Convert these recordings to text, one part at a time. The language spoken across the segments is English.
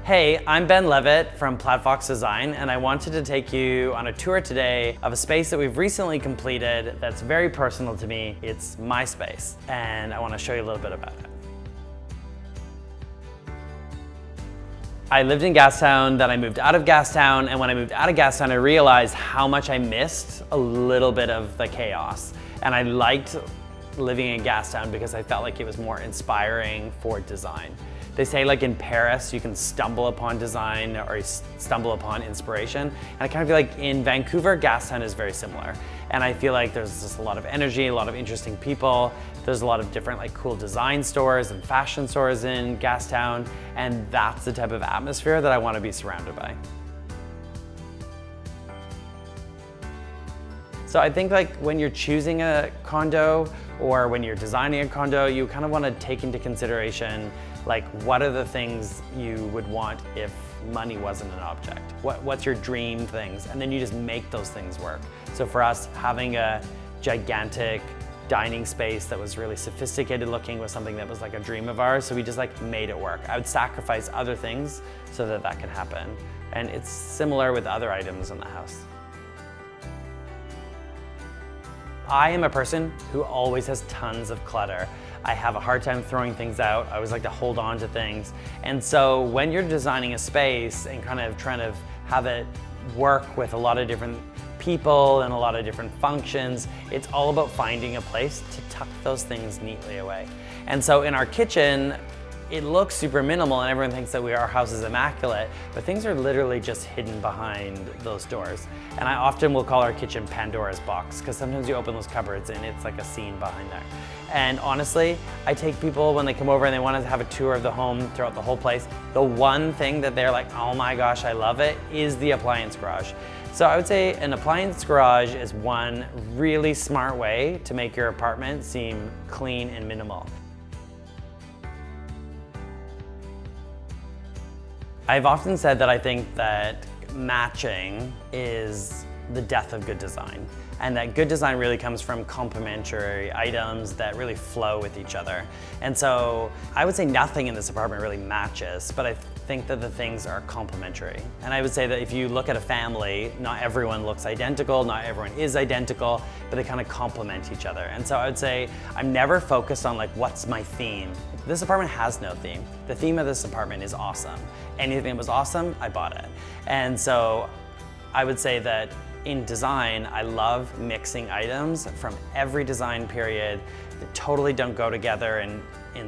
Hey, I'm Ben Leavitt from PlaidFox Design, and I wanted to take you on a tour today of a space that we've recently completed that's very personal to me. It's my space, and I want to show you a little bit about it. I lived in Gastown, then I moved out of Gastown, and when I moved out of Gastown, I realized how much I missed a little bit of the chaos. And I liked living in Gastown because I felt like it was more inspiring for design. They say like in Paris, you can stumble upon design or stumble upon inspiration. And I kind of feel like in Vancouver, Gastown is very similar. And I feel like there's just a lot of energy, a lot of interesting people. There's a lot of different like cool design stores and fashion stores in Gastown. And that's the type of atmosphere that I want to be surrounded by. So I think like when you're choosing a condo or when you're designing a condo, you kind of want to take into consideration like what are the things you would want if money wasn't an object? What's your dream things? And then you just make those things work. So for us, having a gigantic dining space that was really sophisticated looking was something that was like a dream of ours. So we just like made it work. I would sacrifice other things so that that could happen. And it's similar with other items in the house. I am a person who always has tons of clutter. I have a hard time throwing things out. I always like to hold on to things. And so when you're designing a space and kind of trying to have it work with a lot of different people and a lot of different functions, it's all about finding a place to tuck those things neatly away. And so in our kitchen, it looks super minimal and everyone thinks that our house is immaculate, but things are literally just hidden behind those doors. And I often will call our kitchen Pandora's box, because sometimes you open those cupboards and it's like a scene behind there. And honestly, I take people when they come over and they want to have a tour of the home throughout the whole place, the one thing that they're like, oh my gosh, I love it, is the appliance garage. So I would say an appliance garage is one really smart way to make your apartment seem clean and minimal. I've often said that I think that matching is the death of good design, and that good design really comes from complementary items that really flow with each other. And so I would say nothing in this apartment really matches, but I think that the things are complementary. And I would say that if you look at a family, not everyone looks identical, not everyone is identical, but they kind of complement each other. And so I would say I'm never focused on like, what's my theme? This apartment has no theme. The theme of this apartment is awesome. Anything that was awesome, I bought it. And so I would say that in design, I love mixing items from every design period that totally don't go together in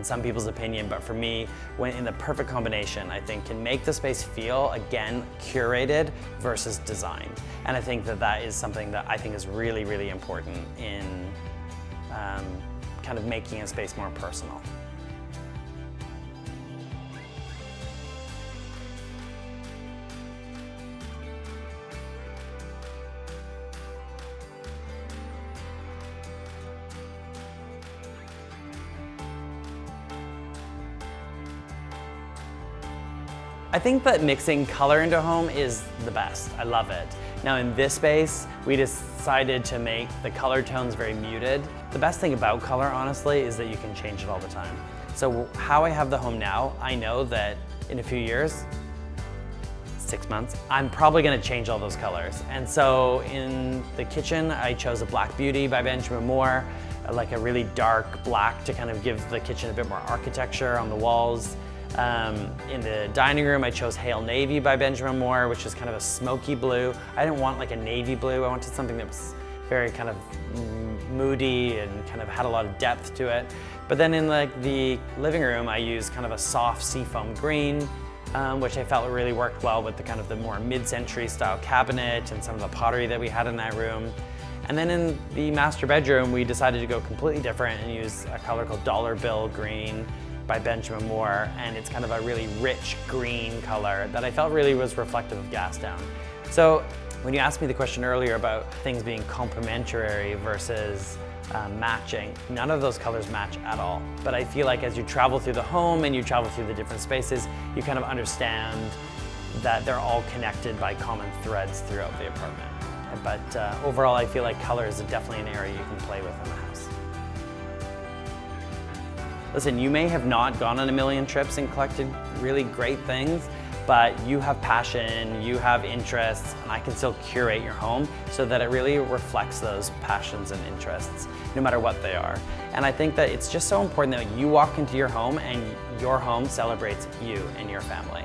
some people's opinion, but for me, when in the perfect combination, I think can make the space feel, again, curated versus designed. And I think that that is something that I think is really, really important in kind of making a space more personal. I think that mixing color into a home is the best. I love it. Now in this space, we decided to make the color tones very muted. The best thing about color, honestly, is that you can change it all the time. So how I have the home now, I know that in a few years, 6 months, I'm probably gonna change all those colors. And so in the kitchen, I chose a Black Beauty by Benjamin Moore, like a really dark black to kind of give the kitchen a bit more architecture on the walls. In the dining room, I chose Hail Navy by Benjamin Moore, which is kind of a smoky blue. I didn't want like a navy blue. I wanted something that was very kind of moody and kind of had a lot of depth to it. But then in like the living room, I used kind of a soft seafoam green, which I felt really worked well with the kind of the more mid-century style cabinet and some of the pottery that we had in that room. And then in the master bedroom, we decided to go completely different and use a color called Dollar Bill Green by Benjamin Moore, and it's kind of a really rich green color that I felt really was reflective of Gastown. So when you asked me the question earlier about things being complementary versus matching, none of those colors match at all. But I feel like as you travel through the home and you travel through the different spaces, you kind of understand that they're all connected by common threads throughout the apartment. But overall, I feel like color is definitely an area you can play with in the house. Listen, you may have not gone on a million trips and collected really great things, but you have passion, you have interests, and I can still curate your home so that it really reflects those passions and interests, no matter what they are. And I think that it's just so important that you walk into your home and your home celebrates you and your family.